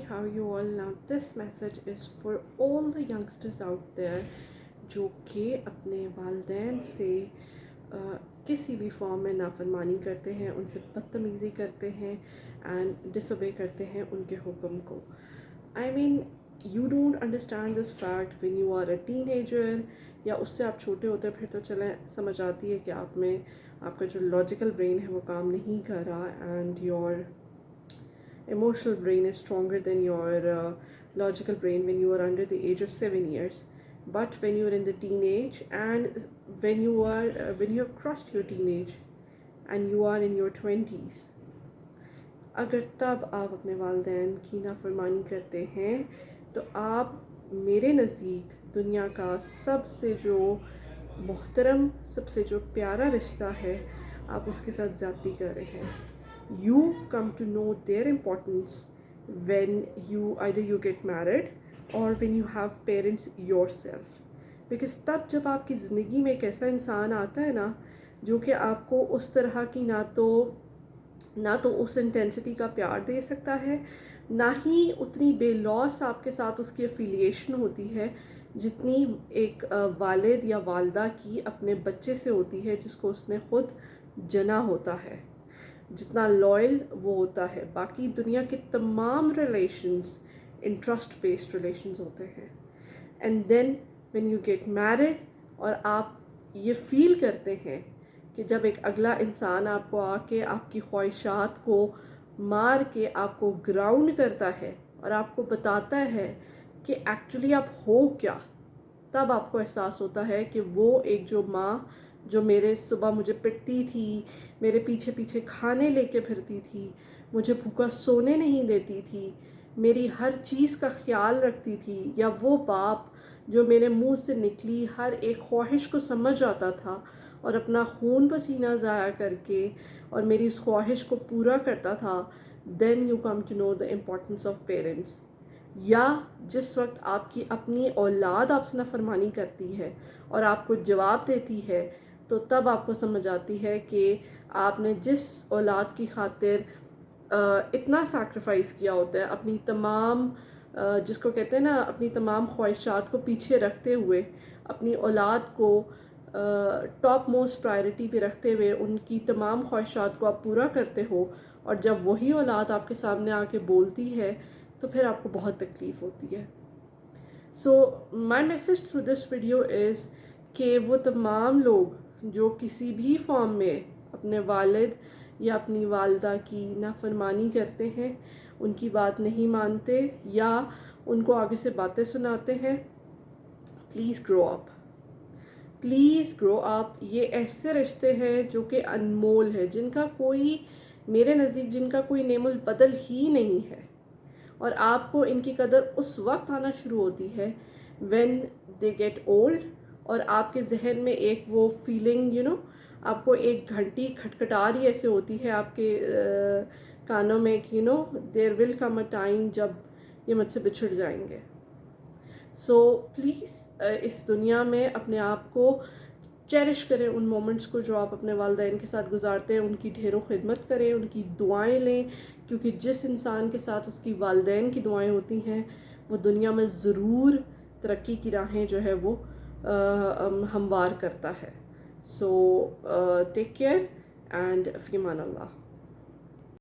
how are you all? Now this message is for all the youngsters out there जो कि अपने वालिदैन से किसी भी फॉर्म में नाफरमानी करते हैं, उनसे बदतमीज़ी करते हैं एंड डिसोबे करते हैं उनके हुक्म को. I mean you don't understand this fact when you are a teenager, या उससे आप छोटे होते फिर तो चलें समझ आती है कि आप में आपका जो लॉजिकल ब्रेन है वो काम नहीं कर रहा and your emotional brain is stronger than your logical brain when you are under the age of 7 years. But when you are in the teenage and when you have crossed your teenage and you are in your 20s, अगर तब आप अपने वालिदैन की नाफरमानी करते हैं तो आप मेरे नज़दीक दुनिया का सबसे जो मोहतरम, सबसे जो प्यारा रिश्ता है, आप उसके साथ ज़्यादती कर रहे हैं. You come to know their importance when you get married or when you have parents yourself. Because तब जब आपकी ज़िंदगी में एक ऐसा इंसान आता है ना जो कि आपको उस तरह की ना तो उस इंटेंसिटी का प्यार दे सकता है, ना ही उतनी बेलौस आपके साथ उसकी एफिलिएशन होती है जितनी एक वालिद या वालदा की अपने बच्चे से होती है जिसको उसने ख़ुद जना होता है, जितना लॉयल वो होता है. बाकी दुनिया के तमाम रिलेशंस इंटरेस्ट बेस्ड रिलेशंस होते हैं. And then when you get married और आप ये फील करते हैं कि जब एक अगला इंसान आपको आके आपकी ख्वाहिशात को मार के आपको ग्राउंड करता है और आपको बताता है कि एक्चुअली आप हो क्या, तब आपको एहसास होता है कि वो एक जो माँ जो मेरे सुबह मुझे पिटती थी, मेरे पीछे पीछे खाने लेके फिरती थी, मुझे भूखा सोने नहीं देती थी, मेरी हर चीज़ का ख्याल रखती थी, या वो बाप जो मेरे मुंह से निकली हर एक ख्वाहिश को समझ आता था और अपना खून पसीना ज़ाया करके और मेरी उस ख्वाहिश को पूरा करता था. Then you come to know the importance of parents. या जिस वक्त आपकी अपनी औलाद आपसे नाफरमानी करती है और आपको जवाब देती है, तो तब आपको समझ आती है कि आपने जिस औलाद की खातिर इतना सैक्रिफाइस किया होता है, अपनी तमाम जिसको कहते हैं ना, अपनी तमाम ख्वाहिशात को पीछे रखते हुए, अपनी औलाद को टॉप मोस्ट प्रायोरिटी पे रखते हुए उनकी तमाम ख्वाहिशात को आप पूरा करते हो, और जब वही औलाद आपके सामने आके बोलती है तो फिर आपको बहुत तकलीफ़ होती है. So my message through this video is कि वो तमाम लोग जो किसी भी फॉर्म में अपने वालिद या अपनी वालदा की नाफरमानी करते हैं, उनकी बात नहीं मानते या उनको आगे से बातें सुनाते हैं, please grow up, please grow up. ये ऐसे रिश्ते हैं जो कि अनमोल है, जिनका कोई मेरे नज़दीक जिनका कोई नेमुल बदल ही नहीं है, और आपको इनकी कदर उस वक्त आना शुरू होती है व्हेन दे गेट ओल्ड, और आपके जहन में एक वो फीलिंग आपको एक घंटी खटखटा रही ऐसे होती है आपके कानों में कि there will come a time जब ये मुझसे बिछड़ जाएंगे. सो प्लीज़ इस दुनिया में अपने आप को चेरिश करें, उन मोमेंट्स को जो आप अपने वालिदैन के साथ गुजारते हैं, उनकी ढेरों खिदमत करें, उनकी दुआएं लें, क्योंकि जिस इंसान के साथ उसकी वालिदैन की दुआएं होती हैं वो दुनिया में ज़रूर तरक्की की राहें जो है वो हमवार करता है. सो टेक केयर एंड फ़ी अमान अल्लाह.